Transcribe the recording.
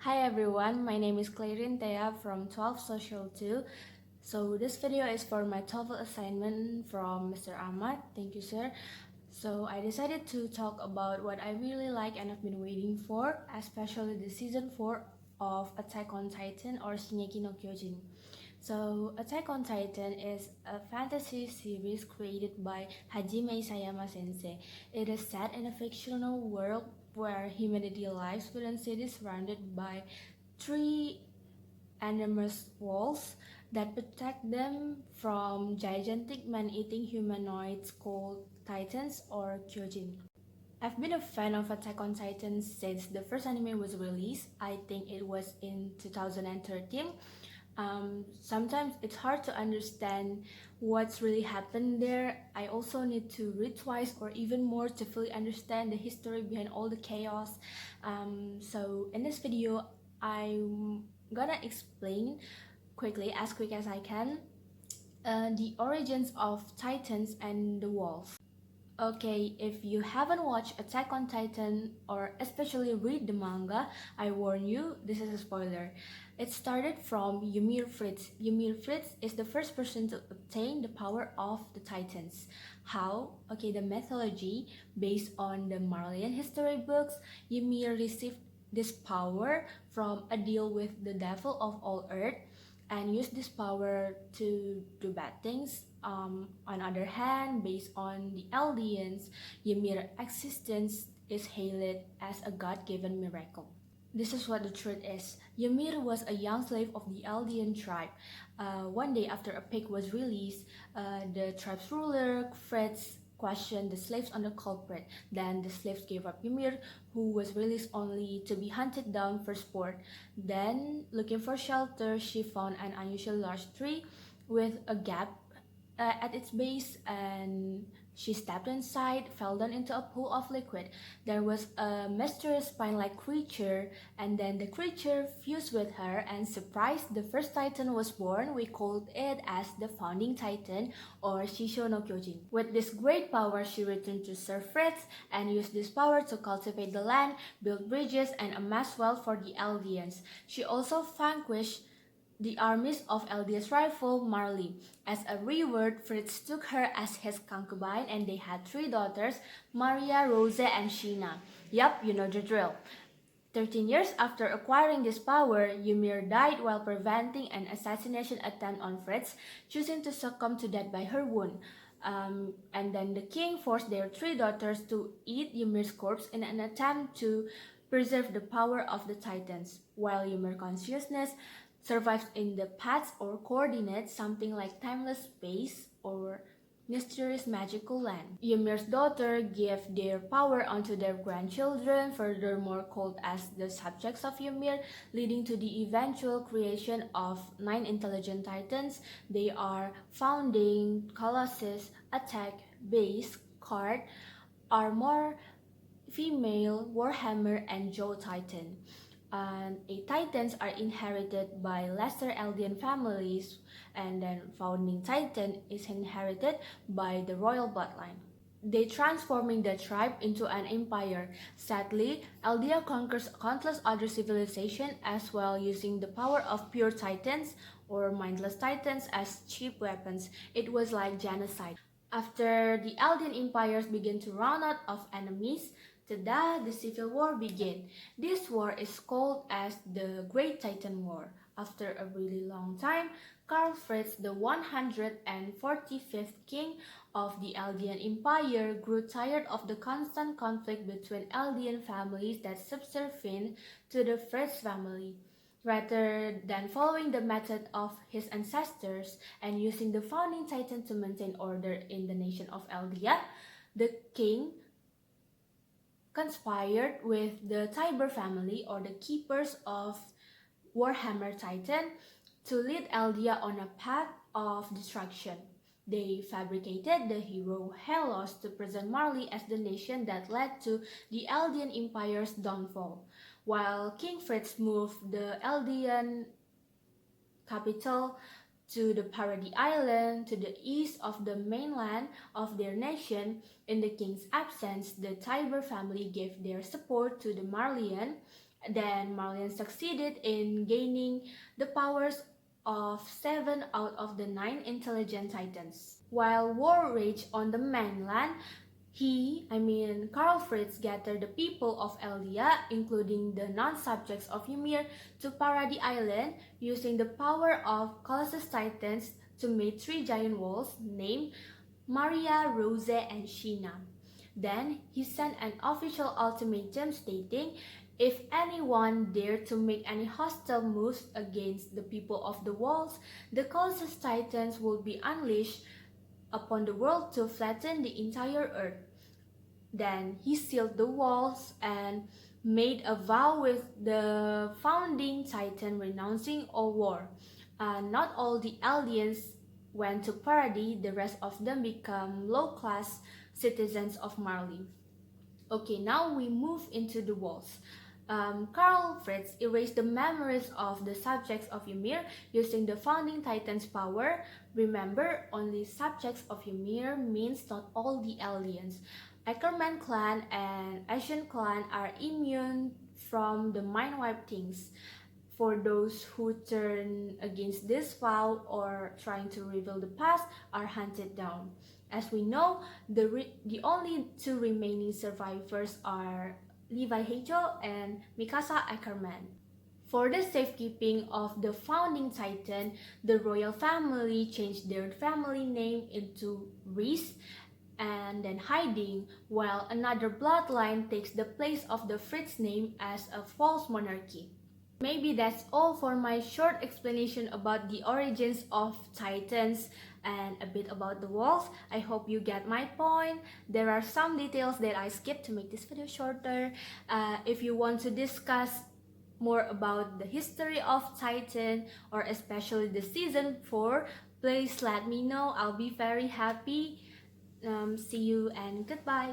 Hi everyone, my name is Clairine Thea from 12 Social 2. So this video is for my TOEFL assignment from Mr. Ahmad. Thank you, sir. So I decided to talk about what I really like and I've been waiting for, especially the season 4 of Attack on Titan or Shingeki no Kyojin. So Attack on Titan is a fantasy series created by Hajime Isayama sensei. It is set in a fictional world where humanity lives within cities surrounded by three enormous walls that protect them from gigantic man-eating humanoids called Titans or Kyojin. I've been a fan of Attack on Titan since the first anime was released. I think it was in 2013. Sometimes it's hard to understand what's really happened there. I also need to read twice or even more to fully understand the history behind all the chaos. So in this video, I'm gonna explain quickly, as quick as I can, the origins of Titans and the Wolf. Okay, if you haven't watched Attack on Titan or especially read the manga, I warn you, this is a spoiler. It started from Ymir Fritz. Ymir Fritz is the first person to obtain the power of the Titans. How? Okay, the mythology based on the Marellian history books, Ymir received this power from a deal with the devil of all earth and use this power to do bad things. On the other hand, based on the Eldians, Ymir's existence is hailed as a God-given miracle. This is what the truth is. Ymir was a young slave of the Eldian tribe. One day after a pig was released, the tribe's ruler, Fritz, questioned the slaves on the culprit. Then the slaves gave up Ymir, who was released only to be hunted down for sport. Then, looking for shelter, she found an unusually large tree with a gap at its base, and she stepped inside, fell down into a pool of liquid. There was a mysterious spine-like creature, and then the creature fused with her, and surprised, the first Titan was born. We called it as the Founding Titan, or Shisho no Kyojin. With this great power, she returned to Sir Fritz and used this power to cultivate the land, build bridges, and amass wealth for the Eldians. She also vanquished the armies of Eldia's rival Marley. As a reward, Fritz took her as his concubine and they had three daughters, Maria, Rose, and Sheena. Yup, you know the drill. 13 years after acquiring this power, Ymir died while preventing an assassination attempt on Fritz, choosing to succumb to death by her wound. And then the king forced their three daughters to eat Ymir's corpse in an attempt to preserve the power of the Titans. While Ymir's consciousness survives in the paths or coordinates, something like timeless space or mysterious magical land. Ymir's daughter gave their power onto their grandchildren, furthermore called as the subjects of Ymir, leading to the eventual creation of 9 intelligent titans. They are Founding, Colossus, Attack, Base, Card, Armor, Female, Warhammer, and Joe Titan. And titans are inherited by lesser Eldian families, and then Founding Titan is inherited by the royal bloodline. They transforming the tribe into an empire. Sadly, Eldia conquers countless other civilizations as well, using the power of pure titans or mindless titans as cheap weapons. It was like genocide. After the Eldian empires began to run out of enemies, tada, the Civil War began. This war is called as the Great Titan War. After a really long time, Karl Fritz, the 145th king of the Eldian Empire, grew tired of the constant conflict between Eldian families that subservient to the Fritz family. Rather than following the method of his ancestors and using the Founding Titan to maintain order in the nation of Eldia, the king conspired with the Tiber family, or the keepers of Warhammer Titan, to lead Eldia on a path of destruction. They fabricated the hero Helos to present Marley as the nation that led to the Eldian Empire's downfall, while King Fritz moved the Eldian capital to the Paradis Island to the east of the mainland of their nation. In the king's absence, the Tiber family gave their support to the Marleyan Then Marlin succeeded in gaining the powers of 7 out of the 9 intelligent titans. While war raged on the mainland, Karl Fritz gathered the people of Eldia, including the non-subjects of Ymir, to Paradis Island, using the power of Colossus Titans to make 3 giant walls named Maria, Rose, and Sheena. Then he sent an official ultimatum stating if anyone dared to make any hostile moves against the people of the walls, the Colossus Titans would be unleashed upon the world to flatten the entire earth. Then he sealed the walls and made a vow with the founding titan renouncing all war. Not all the aliens went to Paradis, the rest of them become low-class citizens of Marley. Okay, now we move into the walls. Karl Fritz erased the memories of the subjects of Ymir using the founding titan's power. Remember, only subjects of Ymir means not all the aliens. Ackerman clan and Asian clan are immune from the mind wipe things. For those who turn against this vow or trying to reveal the past are hunted down. As we know, the only 2 remaining survivors are Levi Heijo and Mikasa Ackerman. For the safekeeping of the founding titan, the royal family changed their family name into Reese and then hiding, while another bloodline takes the place of the Fritz name as a false monarchy. Maybe that's all for my short explanation about the origins of Titans and a bit about the walls. I hope you get my point. There are some details that I skipped to make this video shorter. If you want to discuss more about the history of Titan or especially the season 4, please let me know. I'll be very happy. See you and goodbye.